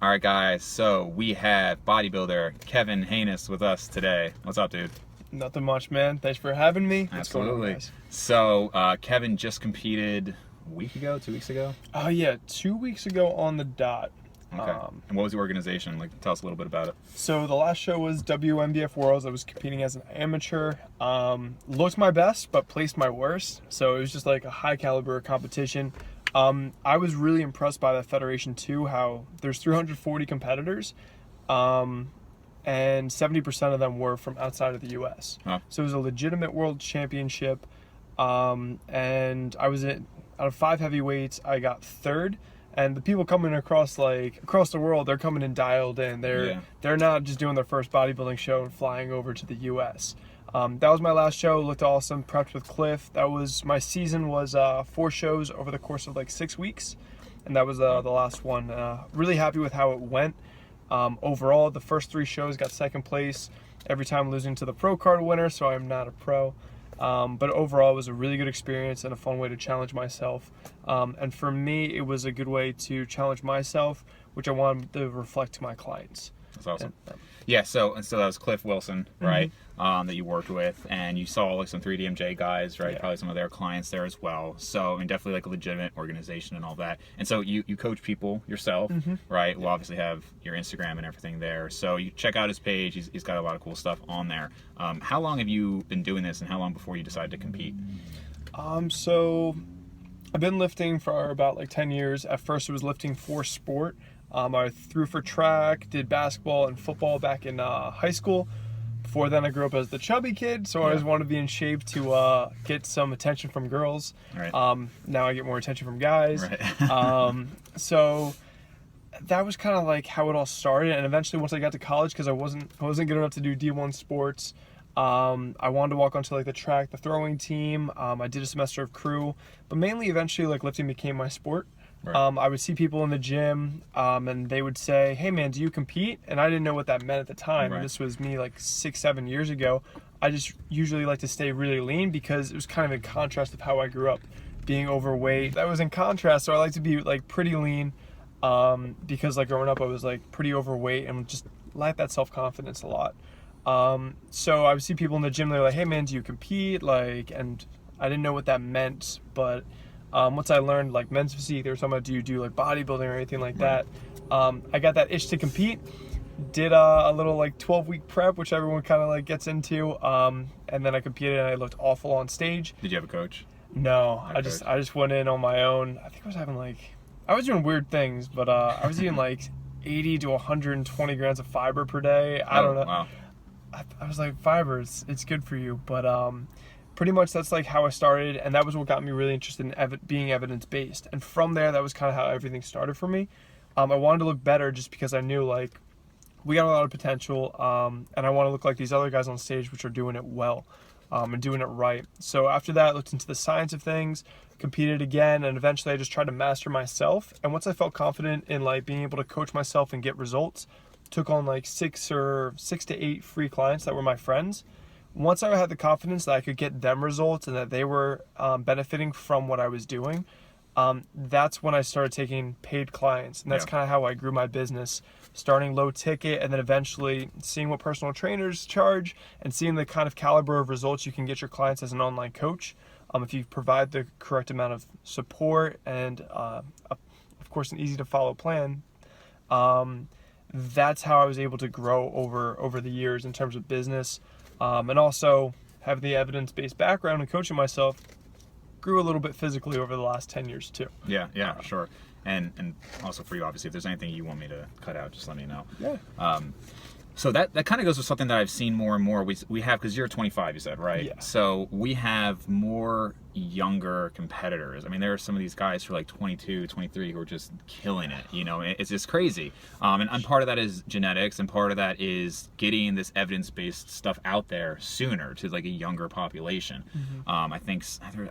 All right, guys, so we have bodybuilder Kevin Hejnas with us today. What's up, dude? Nothing much, man. Thanks for having me. What's going Absolutely. on, guys? So, Kevin just competed a week ago, 2 weeks ago? Oh, yeah, 2 weeks ago on the dot. Okay. And what was the organization? Like, tell us a little bit about it. So the last show was WNBF Worlds. I was competing as an amateur. Looked my best, but placed my worst. So it was just like a high caliber competition. I was really impressed by the federation too, how there's 340 competitors. And 70% of them were from outside of the U.S. Huh. So it was a legitimate world championship. And I was out of 5 heavyweights, I got third. And the people coming across the world, they're coming in dialed in. They're not just doing their first bodybuilding show and flying over to the U.S. That was my last show. Looked awesome. Prepped with Cliff. My season was 4 shows over the course of like 6 weeks, and that was the last one. Really happy with how it went. Overall, the first 3 shows got second place. Every time losing to the pro card winner, so I'm not a pro. But overall, it was a really good experience and a fun way to challenge myself. And for me, it was a good way to challenge myself, which I wanted to reflect to my clients. That's awesome. Yeah, so that was Cliff Wilson, right? Mm-hmm. That you worked with, and you saw like some 3DMJ guys, right? Yeah. Probably some of their clients there as well. So, I mean, definitely like a legitimate organization and all that. And so you coach people yourself, Mm-hmm. right? We'll obviously have your Instagram and everything there. So you check out his page. He's got a lot of cool stuff on there. How long have you been doing this, and how long before you decided to compete? So I've been lifting for about like 10 years. At first, it was lifting for sport. I threw for track, did basketball and football back in high school. Before then, I grew up as the chubby kid, so I always wanted to be in shape to get some attention from girls. Right. Now I get more attention from guys. Right. So that was kind of like how it all started. And eventually, once I got to college, because I wasn't good enough to do D1 sports, I wanted to walk onto like the track, the throwing team. I did a semester of crew, but mainly eventually like lifting became my sport. Right. I would see people in the gym, and they would say, "Hey man, do you compete?" And I didn't know what that meant at the time. Right. This was me like 6-7 years ago. I just usually like to stay really lean because it was kind of in contrast of how I grew up, being overweight. That was in contrast, so I like to be like pretty lean, because like growing up I was like pretty overweight and just lacked that self-confidence a lot. So I would see people in the gym, they're like, "Hey man, do you compete?" And I didn't know what that meant, but once I learned like men's physique, they were talking about, do you do like bodybuilding or anything like that? I got that itch to compete. Did a little like 12-week prep, which everyone kind of like gets into, and then I competed and I looked awful on stage. Did you have a coach? No, No I just went in on my own. I think I was doing weird things, but I was eating like 80 to 120 grams of fiber per day. I don't know. Wow. I was like, fiber, it's good for you, but pretty much that's like how I started, and that was what got me really interested in being evidence-based. And from there, that was kind of how everything started for me. I wanted to look better just because I knew like we got a lot of potential, and I want to look like these other guys on stage, which are doing it well, and doing it right. So after that, I looked into the science of things, competed again, and eventually I just tried to master myself. And once I felt confident in like being able to coach myself and get results, took on like 6 to 8 free clients that were my friends. Once I had the confidence that I could get them results and that they were benefiting from what I was doing, that's when I started taking paid clients. And that's kind of how I grew my business, starting low ticket and then eventually seeing what personal trainers charge and seeing the kind of caliber of results you can get your clients as an online coach. If you provide the correct amount of support and, of course, an easy to follow plan, that's how I was able to grow over the years in terms of business. And also have the evidence-based background and coaching myself, grew a little bit physically over the last 10 years too. Yeah, sure. And also for you, obviously, if there's anything you want me to cut out, just let me know. Yeah. So that kind of goes with something that I've seen more and more. We have, because you're 25, you said, right? Yeah. So we have more younger competitors. I mean, there are some of these guys who are like 22, 23 who are just killing it. You know, it's just crazy. And part of that is genetics, and part of that is getting this evidence-based stuff out there sooner to like a younger population. Mm-hmm. I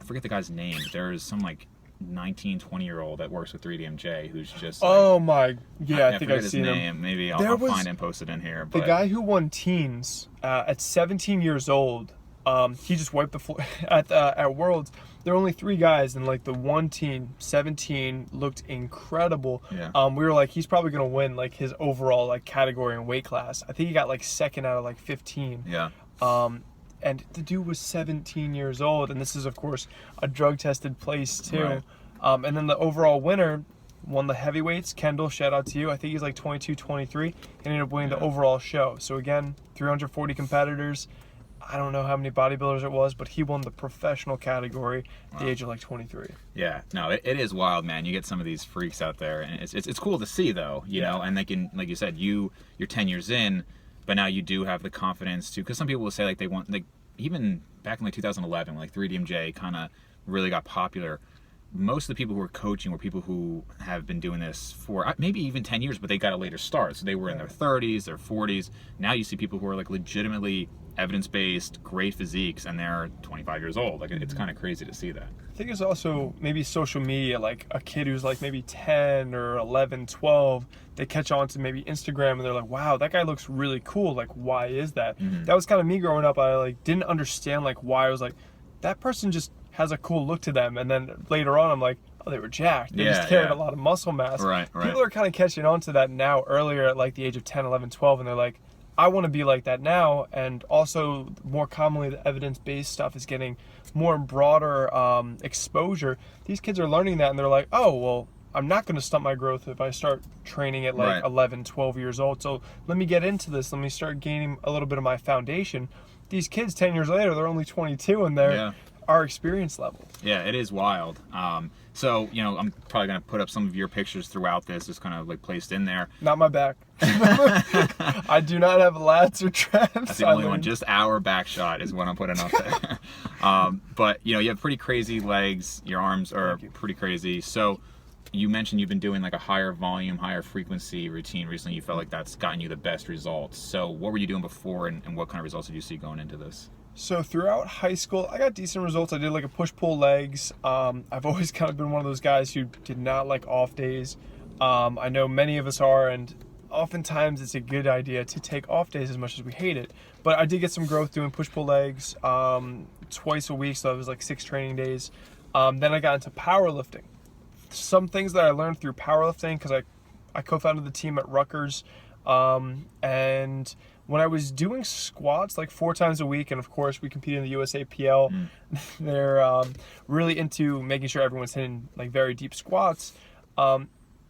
forget the guy's name. There's some like 19, 20-year-old that works with 3DMJ who's just like, I think I've his seen name. him. Maybe I'll find him, post it in here. But The guy who won teens at 17 years old, he just wiped the floor at Worlds. there were only 3 guys, and like the one team, 17, looked incredible. Yeah. We were like, he's probably gonna win like his overall like category and weight class. I think he got like second out of like 15. Yeah. And the dude was 17 years old, and this is of course a drug tested place too. Right. And then the overall winner won the heavyweights. Kendall, shout out to you. I think he's like 22, 23. He ended up winning the overall show. So again, 340 competitors. I don't know how many bodybuilders it was, but he won the professional category at the age of like 23. Yeah, no, it is wild, man. You get some of these freaks out there, and it's cool to see, though, you know. And they can, like you said, you're 10 years in, but now you do have the confidence to, because some people will say like they want, like even back in like 2011, when like 3DMJ kind of really got popular. Most of the people who were coaching were people who have been doing this for maybe even 10 years, but they got a later start. So they were in their 30s, their 40s. Now you see people who are like legitimately evidence-based, great physiques, and they're 25 years old. Like it's kind of crazy to see that. I think it's also maybe social media, like a kid who's like maybe 10 or 11, 12, they catch on to maybe Instagram and they're like, wow, that guy looks really cool. Like, why is that? That was kind of me growing up. I like didn't understand like why. I was like, that person just has a cool look to them. And then later on, I'm like, oh, they were jacked. They just carried a lot of muscle mass. Right. People are kind of catching on to that now, earlier at like the age of 10, 11, 12, and they're like, I want to be like that now. And also, more commonly, the evidence-based stuff is getting more and broader exposure. These kids are learning that, and they're like, oh, well, I'm not going to stunt my growth if I start training at like 11, 12 years old. So let me get into this. Let me start gaining a little bit of my foundation. These kids, 10 years later, they're only 22, and they're our experience level. Yeah, it is wild. So, you know, I'm probably going to put up some of your pictures throughout this, just kind of like placed in there. Not my back. I do not have lats or traps. That's the only one. Just our back shot is what I'm putting up there. But, you know, you have pretty crazy legs. Your arms are pretty crazy. So you mentioned you've been doing like a higher volume, higher frequency routine recently. You felt like that's gotten you the best results. So what were you doing before, and what kind of results did you see going into this? So throughout high school, I got decent results. I did like a push-pull legs. I've always kind of been one of those guys who did not like off days. I know many of us are, and oftentimes it's a good idea to take off days as much as we hate it. But I did get some growth doing push-pull legs twice a week, so it was like 6 training days. Then I got into powerlifting. Some things that I learned through powerlifting, because I co-founded the team at Rutgers, and when I was doing squats like 4 times a week, and of course we compete in the USAPL, they're really into making sure everyone's hitting like very deep squats.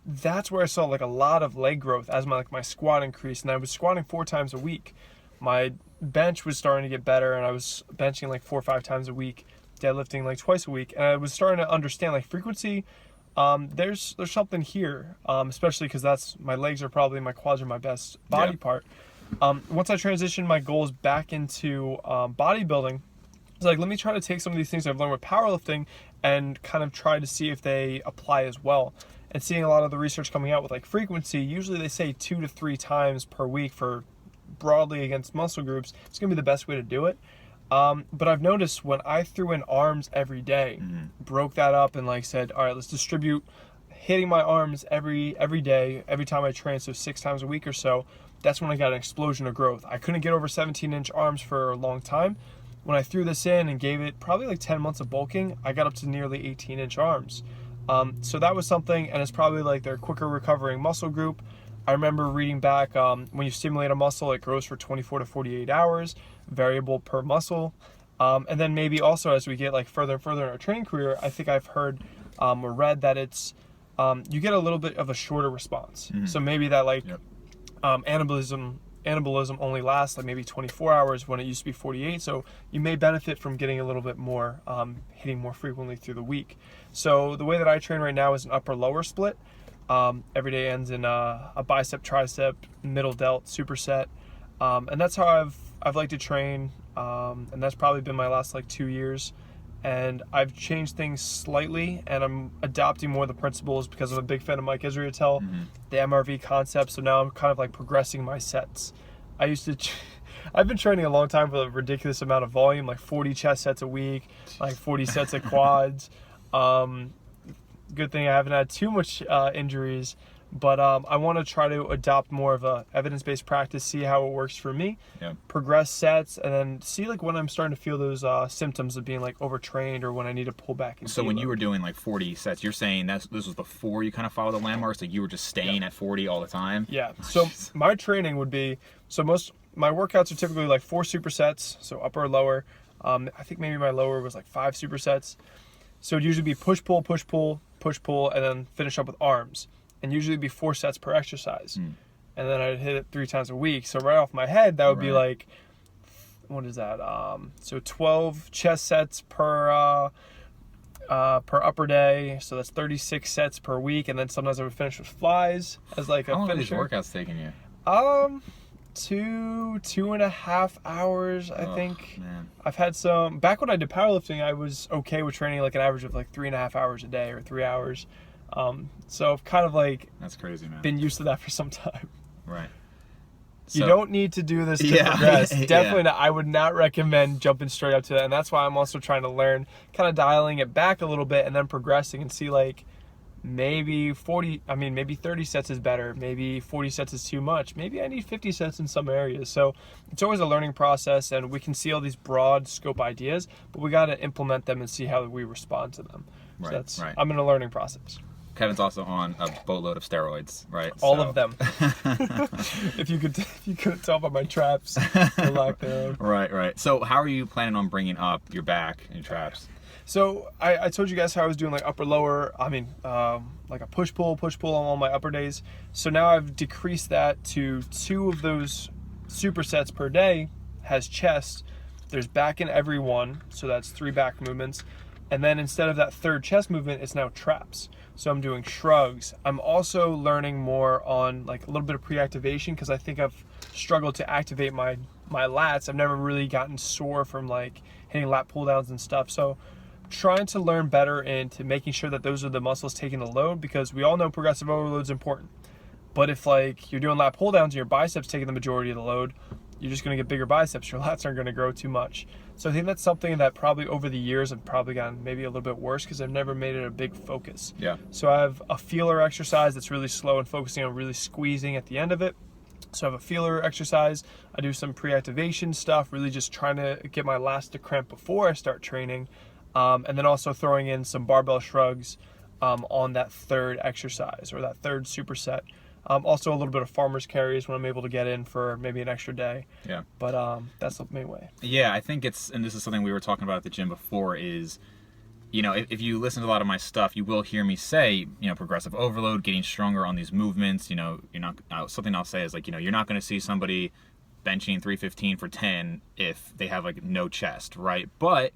That's where I saw like a lot of leg growth as my squat increased, and I was squatting 4 times a week. My bench was starting to get better, and I was benching like 4 or 5 times a week, deadlifting like twice a week, and I was starting to understand like frequency. There's something here, especially because my legs are probably, my quads are my best body part. Once I transitioned my goals back into bodybuilding, I was like, let me try to take some of these things I've learned with powerlifting and kind of try to see if they apply as well. And seeing a lot of the research coming out with like frequency, usually they say 2 to 3 times per week for broadly against muscle groups. It's going to be the best way to do it. But I've noticed when I threw in arms every day, broke that up and like said, all right, let's distribute hitting my arms every day, every time I train, so 6 times a week or so. That's when I got an explosion of growth. I couldn't get over 17-inch arms for a long time. When I threw this in and gave it probably like 10 months of bulking, I got up to nearly 18-inch arms. So that was something, and it's probably like their quicker recovering muscle group. I remember reading back, when you stimulate a muscle, it grows for 24 to 48 hours, variable per muscle. And then maybe also as we get like further and further in our training career, I think I've heard or read that it's, you get a little bit of a shorter response. So maybe that like anabolism only lasts like maybe 24 hours when it used to be 48. So you may benefit from getting a little bit more, hitting more frequently through the week. So the way that I train right now is an upper lower split. Every day ends in a bicep, tricep, middle delt, superset. And that's how I've liked to train. And that's probably been my last like 2 years. And I've changed things slightly, and I'm adopting more of the principles because I'm a big fan of Mike Israetel, the MRV concept. So now I'm kind of like progressing my sets. I've been training a long time for a ridiculous amount of volume, like 40 chest sets a week, like 40 sets of quads. Good thing I haven't had too much injuries. But I want to try to adopt more of a evidence-based practice, see how it works for me, Yeah. progress sets, and then see like when I'm starting to feel those symptoms of being like overtrained or when I need to pull back. And So when you were doing like 40 sets, you're saying this was before you kind of followed the landmarks, like you were just staying at 40 all the time? Yeah. So my training would be, my workouts are typically like 4 supersets, so upper or lower. I think maybe my lower was like 5 supersets. So it'd usually be push pull, push pull, push pull, and then finish up with arms. And usually it'd be 4 sets per exercise. And then I'd hit it 3 times a week. So right off my head, that would be like, what is that? So 12 chest sets per upper day. So that's 36 sets per week. And then sometimes I would finish with flies as like a How long are these finisher. workouts taking you? 2.5 hours, I think. Man. I've had some, back when I did powerlifting, I was okay with training like an average of like 3.5 hours a day or 3 hours. So I've kind of like That's crazy, man. been used to that for some time. Right. You So- don't need to do this to Yeah, progress. yeah. Definitely not. I would not recommend jumping straight up to that. And that's why I'm also trying to learn, kind of dialing it back a little bit and then progressing and see like maybe 30 sets is better. Maybe 40 sets is too much. Maybe I need 50 sets in some areas. So it's always a learning process, and we can see all these broad scope ideas, but we got to implement them and see how we respond to them. Right, So right. I'm in a learning process. Kevin's also on a boatload of steroids, right? All So- of them. If you could tell by my traps, the lack thereof. Right. So how are you planning on bringing up your back and traps? So I told you guys how I was doing like upper lower, like a push pull on all my upper days. So now I've decreased that to 2 of those supersets per day has chest. There's back in every one, so that's 3 back movements. And then instead of that 3rd chest movement, it's now traps. So I'm doing shrugs. I'm also learning more on like a little bit of pre-activation because I think I've struggled to activate my lats. I've never really gotten sore from like hitting lat pull downs and stuff. So trying to learn better into making sure that those are the muscles taking the load, because we all know progressive overload is important. But if like you're doing lat pull downs and your biceps taking the majority of the load, you're just going to get bigger biceps. Your lats aren't going to grow too much. So I think that's something that probably over the years I've probably gotten maybe a little bit worse because I've never made it a big focus. Yeah. So I have a feeler exercise that's really slow and focusing on really squeezing at the end of it. So I have a feeler exercise. I do some pre-activation stuff, really just trying to get my lats to cramp before I start training. And then also throwing in some barbell shrugs on that 3rd exercise or that 3rd superset. Also a little bit of farmer's carries when I'm able to get in for maybe an extra day. Yeah. But that's the main way. Yeah, I think it's, and this is something we were talking about at the gym before, is, you know, if you listen to a lot of my stuff, you will hear me say, you know, progressive overload, getting stronger on these movements. You know, you're not, something I'll say is like, you know, you're not going to see somebody benching 315 for 10 if they have like no chest, right? But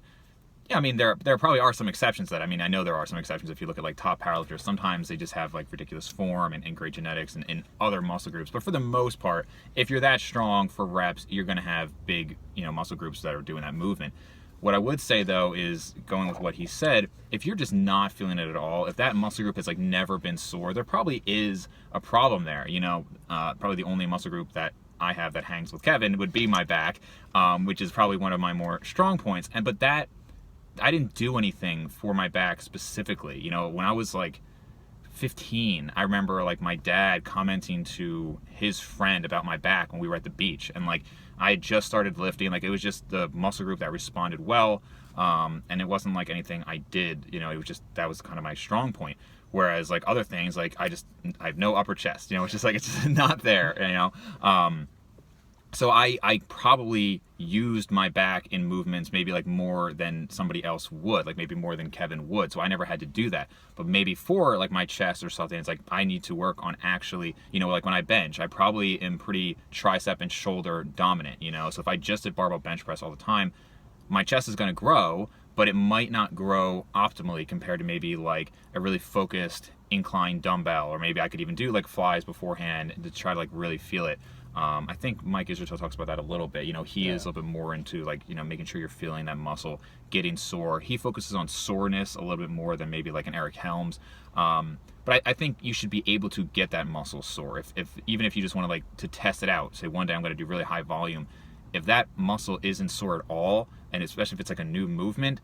yeah, I mean, there probably are some exceptions to that. I mean, I know there are some exceptions if you look at like top powerlifters. Sometimes they just have like ridiculous form and great genetics and other muscle groups. But for the most part, if you're that strong for reps, you're going to have big, you know, muscle groups that are doing that movement. What I would say though is, going with what he said, if you're just not feeling it at all, if that muscle group has like never been sore, there probably is a problem there. You know, probably the only muscle group that I have that hangs with Kevin would be my back, which is probably one of my more strong points. But that, I didn't do anything for my back specifically. You know, when I was like 15, I remember like my dad commenting to his friend about my back when we were at the beach, and like I had just started lifting. Like it was just the muscle group that responded well, and it wasn't like anything I did. You know, it was just, that was kind of my strong point. Whereas like other things, like I have no upper chest. You know, it's just like, it's just not there. You know. So I probably used my back in movements maybe like more than somebody else would, like maybe more than Kevin would. So I never had to do that. But maybe for like my chest or something, it's like I need to work on actually, you know, like when I bench, I probably am pretty tricep and shoulder dominant, you know. So if I just did barbell bench press all the time, my chest is going to grow, but it might not grow optimally compared to maybe like a really focused incline dumbbell, or maybe I could even do like flies beforehand to try to like really feel it. I think Mike Israel talks about that a little bit. You know, he is a little bit more into like, you know, making sure you're feeling that muscle getting sore. He focuses on soreness a little bit more than maybe like an Eric Helms. But I think you should be able to get that muscle sore. If even if you just want to like to test it out, say one day I'm going to do really high volume. If that muscle isn't sore at all, and especially if it's like a new movement,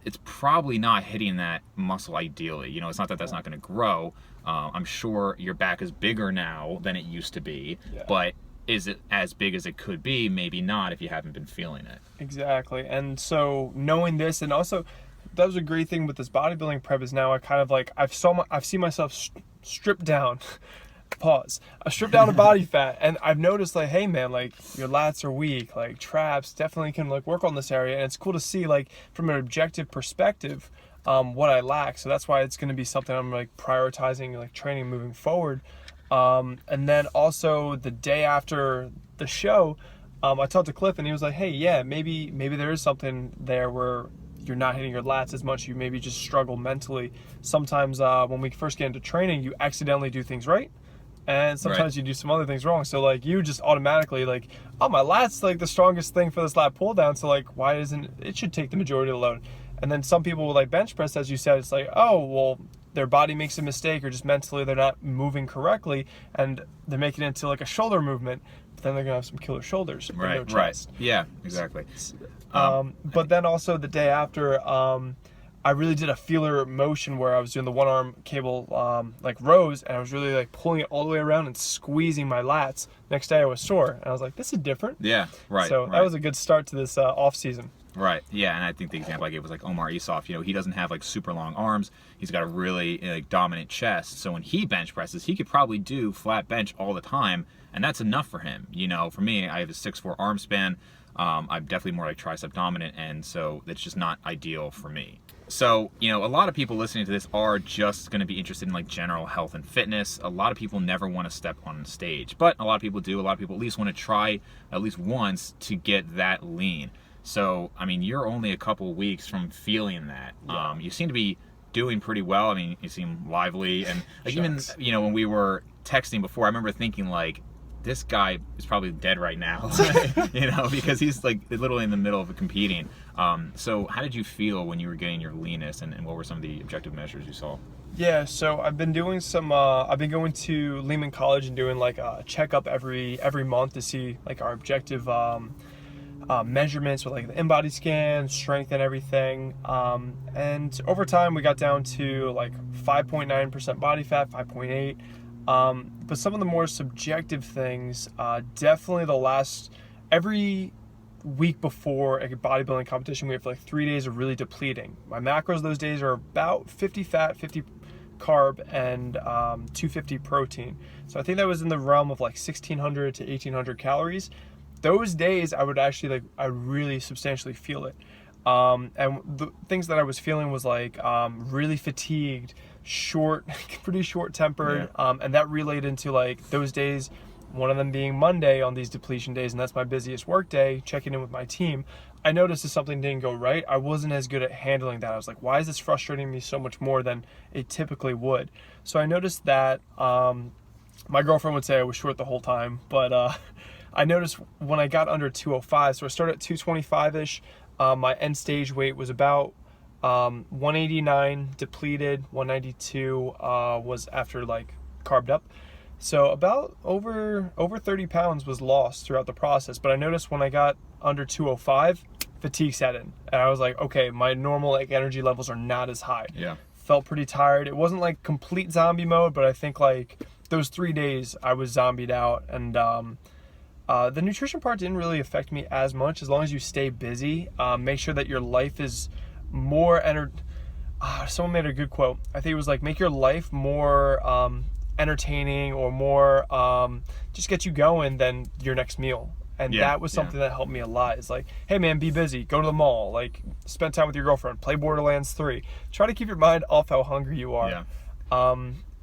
it's probably not hitting that muscle ideally. You know, it's not that that's not going to grow. I'm sure your back is bigger now than it used to be, but is it as big as it could be? Maybe not if you haven't been feeling it. Exactly. And so knowing this, and also that was a great thing with this bodybuilding prep, is now I kind of like I've seen myself stripped down. Pause. I stripped down to body fat, and I've noticed like, hey man, like your lats are weak, like traps definitely can like work on this area, and it's cool to see like from an objective perspective what I lack. So that's why it's going to be something I'm like prioritizing, like training moving forward. And then also the day after the show, I talked to Cliff, and he was like, hey, yeah, maybe there is something there where you're not hitting your lats as much. You maybe just struggle mentally. Sometimes when we first get into training, you accidentally do things right, and sometimes you do some other things wrong. So like you just automatically like, oh, my lat's like the strongest thing for this lat pull down, so like why isn't it should take the majority of the load. And then some people will like bench press, as you said, it's like, oh well, their body makes a mistake, or just mentally they're not moving correctly, and they're making it into like a shoulder movement, but then they're gonna have some killer shoulders, but no chest. Yeah, exactly. But then also the day after, I really did a feeler motion where I was doing the one arm cable like rows, and I was really like pulling it all the way around and squeezing my lats. Next day I was sore, and I was like, this is different. Yeah, right. So that was a good start to this off season. Right. Yeah, and I think the example I gave was like Omar Isuf. You know, he doesn't have like super long arms. He's got a really like dominant chest. So when he bench presses, he could probably do flat bench all the time, and that's enough for him. You know, for me, I have a 6'4" arm span. I'm definitely more like tricep dominant, and so it's just not ideal for me. So, you know, a lot of people listening to this are just going to be interested in like general health and fitness. A lot of people never want to step on stage, but a lot of people do. A lot of people at least want to try at least once to get that lean. So, I mean, you're only a couple weeks from feeling that. Yeah. You seem to be doing pretty well. I mean, you seem lively, and like even, you know, when we were texting before, I remember thinking like, this guy is probably dead right now, you know, because he's like literally in the middle of competing. So how did you feel when you were getting your leanness, and what were some of the objective measures you saw? Yeah, so I've been doing some, I've been going to Lehman College and doing like a checkup every month to see like our objective measurements with like the in-body scan, strength and everything. And over time we got down to like 5.9% body fat, 5.8. But some of the more subjective things, definitely every week before a bodybuilding competition, we have like 3 days of really depleting. My macros those days are about 50 fat, 50 carb, and 250 protein. So I think that was in the realm of like 1,600 to 1,800 calories. Those days I would actually I really substantially feel it. And the things that I was feeling was like really fatigued, pretty short-tempered, and that related into like those days, one of them being Monday on these depletion days, and that's my busiest work day, checking in with my team. I noticed that something didn't go right. I wasn't as good at handling that. I was like, why is this frustrating me so much more than it typically would? So I noticed that my girlfriend would say I was short the whole time, but I noticed when I got under 205, so I started at 225-ish, my end stage weight was about 189 depleted, 192 was after like carved up. So about over 30 pounds was lost throughout the process. But I noticed when I got under 205, fatigue set in. And I was like, okay, my normal like energy levels are not as high. Yeah. Felt pretty tired. It wasn't like complete zombie mode, but I think like those 3 days I was zombied out. And the nutrition part didn't really affect me as much, as long as you stay busy. Make sure that your life is more someone made a good quote. I think it was like, make your life more entertaining or more just get you going than your next meal. And that was something that helped me a lot. It's like, hey man, be busy, go to the mall, like spend time with your girlfriend, play Borderlands 3. Try to keep your mind off how hungry you are.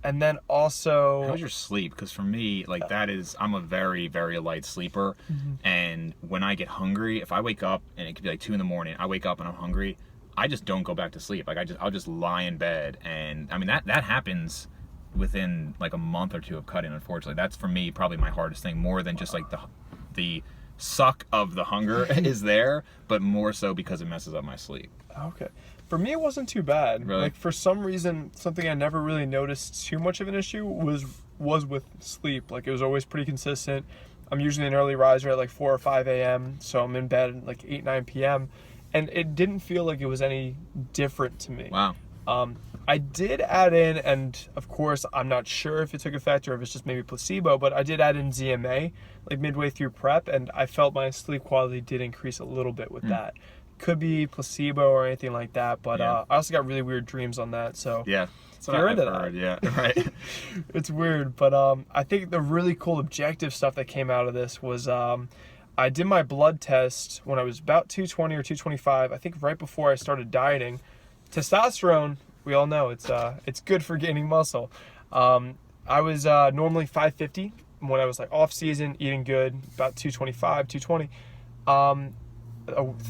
And then also, how's your sleep? Because for me, like I'm a very, very light sleeper. And when I get hungry, if I wake up and it could be like 2 a.m, I wake up and I'm hungry, I just don't go back to sleep. Like I'll just lie in bed. And I mean, that happens within like a month or two of cutting, unfortunately. That's for me probably my hardest thing, more than just like the suck of the hunger is there, but more so because it messes up my sleep. Okay. For me, it wasn't too bad. Really? Like for some reason, something I never really noticed too much of an issue was with sleep. Like it was always pretty consistent. I'm usually an early riser at like 4 or 5 a.m. So I'm in bed at like 8, 9 p.m. and it didn't feel like it was any different to me. Wow. I did add in, and of course, I'm not sure if it took effect or if it's just maybe placebo, but I did add in ZMA like midway through prep, and I felt my sleep quality did increase a little bit with that. Could be placebo or anything like that, but I also got really weird dreams on that. So yeah, if you're into heard, that, yeah, right. it's weird. But I think the really cool objective stuff that came out of this was I did my blood test when I was about 220 or 225. I think right before I started dieting. Testosterone, we all know it's good for gaining muscle. I was normally 550 when I was like off season, eating good, about 225, 220.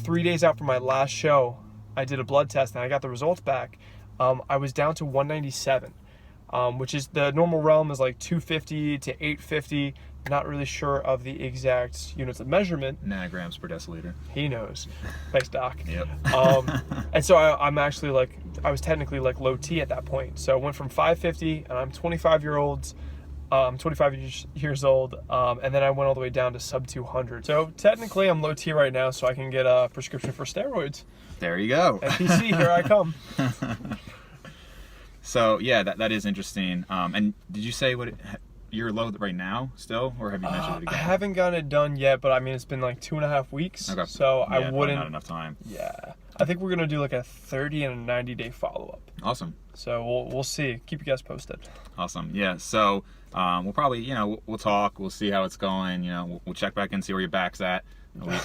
3 days out from my last show, I did a blood test and I got the results back. I was down to 197, which is the normal realm is like 250 to 850. Not really sure of the exact units of measurement. Nanograms per deciliter. He knows. Thanks, Doc. Yep. And so I'm actually like, I was technically like low T at that point. So I went from 550 and I'm 25 years old. And then I went all the way down to sub 200. So technically I'm low T right now, so I can get a prescription for steroids. There you go. NPC, here I come. So yeah, that is interesting. And did you say you're low right now still, or have you measured it again? I haven't gotten it done yet, but I mean, it's been like 2.5 weeks. Okay. So yeah, I wouldn't. Not enough time. Yeah. I think we're going to do like a 30 and a 90-day follow-up. Awesome. So we'll see. Keep you guys posted. Awesome. Yeah. So we'll probably, we'll talk. We'll see how it's going. We'll check back and see where your back's at.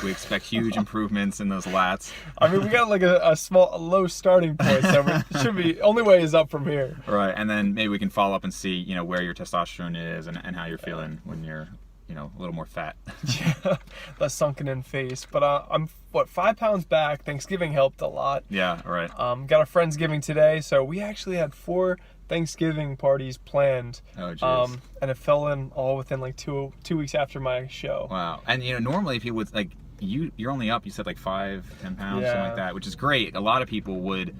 We expect huge improvements in those lats. I mean, we got like a low starting point, so it should be, only way is up from here. Right, and then maybe we can follow up and see, where your testosterone is and how you're feeling when you're, a little more fat. Yeah, less sunken in face. But I'm 5 pounds back. Thanksgiving helped a lot. Yeah, right. Got a Friendsgiving today, so we actually had 4 Thanksgiving parties planned. Oh, jeez. And it fell in all within like 2 weeks after my show. Wow. And normally people would like you're only up, you said like 5-10 pounds, something like that, which is great. A lot of people would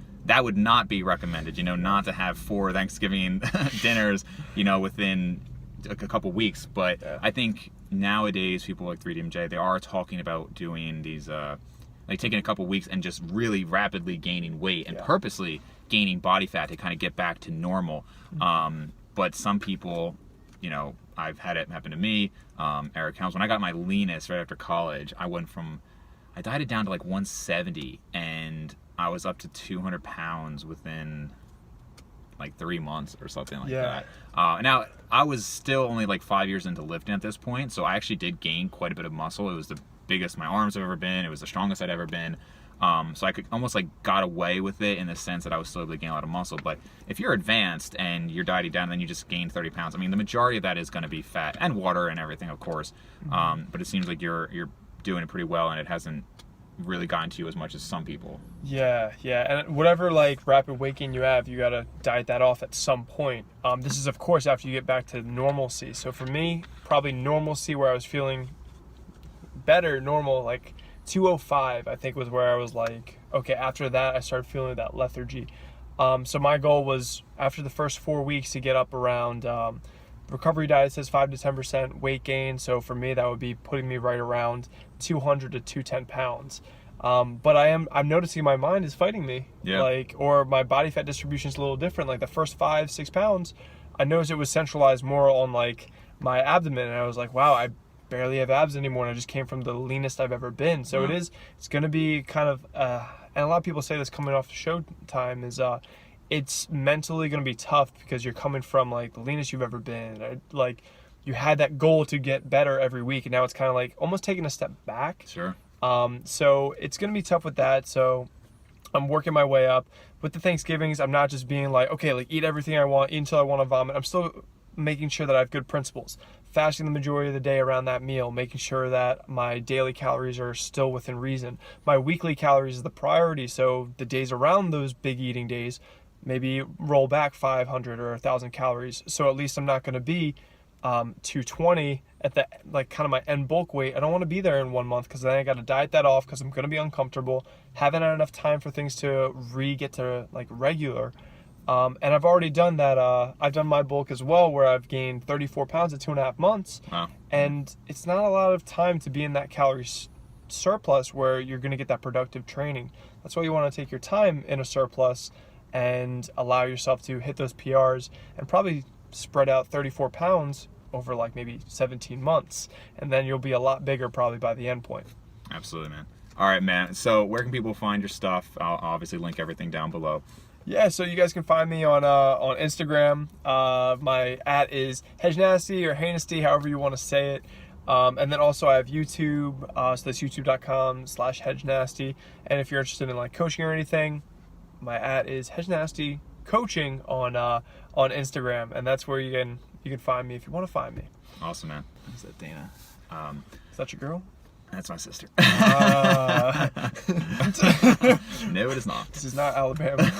not be recommended, not to have 4 Thanksgiving dinners, within a couple weeks. But I think nowadays people like 3DMJ, they are talking about doing these like taking a couple weeks and just really rapidly gaining weight and purposely gaining body fat to kind of get back to normal. But some people, I've had it happen to me. Eric Helms, when I got my leanest right after college, I dieted down to like 170 and I was up to 200 pounds within like 3 months or something like that. Now I was still only like 5 years into lifting at this point, so I actually did gain quite a bit of muscle. It was the biggest my arms have ever been. It was the strongest I'd ever been. So I could almost like got away with it in the sense that I was still able to gain a lot of muscle. But if you're advanced and you're dieting down and then you just gain 30 pounds, I mean, the majority of that is going to be fat and water and everything, of course. But it seems like you're doing it pretty well and it hasn't really gotten to you as much as some people. Yeah. And whatever like rapid weight gain you have, you got to diet that off at some point. This is, of course, after you get back to normalcy. So for me, probably normalcy where I was feeling better, normal, like 205, I think was where I was like, okay, after that, I started feeling that lethargy. So my goal was after the first 4 weeks to get up around, recovery diet says 5 to 10% weight gain. So for me, that would be putting me right around 200 to 210 pounds. But I'm noticing my mind is fighting me. Or my body fat distribution is a little different. Like the first 5-6 pounds, I noticed it was centralized more on like my abdomen. And I was like, wow, I barely have abs anymore, and I just came from the leanest I've ever been. So it's going to be kind of and a lot of people say this coming off the show time is it's mentally going to be tough because you're coming from like the leanest you've ever been. Like you had that goal to get better every week, and now it's kind of like almost taking a step back. Sure. So it's going to be tough with that. So I'm working my way up with the Thanksgivings. I'm not just being like, okay, like eat everything I want, eat until I want to vomit. I'm still making sure that I have good principles. Fasting the majority of the day around that meal, making sure that my daily calories are still within reason. My weekly calories is the priority, so the days around those big eating days, maybe roll back 500 or 1,000 calories. So at least I'm not going to be 220 at the like kind of my end bulk weight. I don't want to be there in 1 month because then I got to diet that off because I'm going to be uncomfortable. Haven't had enough time for things to get to like regular. And I've already done that. I've done my bulk as well, where I've gained 34 pounds in 2.5 months. Wow. And it's not a lot of time to be in that calorie surplus where you're going to get that productive training. That's why you want to take your time in a surplus and allow yourself to hit those PRs and probably spread out 34 pounds over like maybe 17 months. And then you'll be a lot bigger probably by the end point. Absolutely, man. All right, man. So where can people find your stuff? I'll obviously link everything down below. Yeah, so you guys can find me on Instagram. My @ is Hejnasty or Hejnasty, however you want to say it. And then also I have YouTube, so that's youtube.com/Hejnasty. And if you're interested in like coaching or anything, my @ is Hejnasty Coaching on Instagram, and that's where you can find me if you want to find me. Awesome, man. Is that Dana? Is that your girl? That's my sister. Uh... No, it is not. This is not Alabama.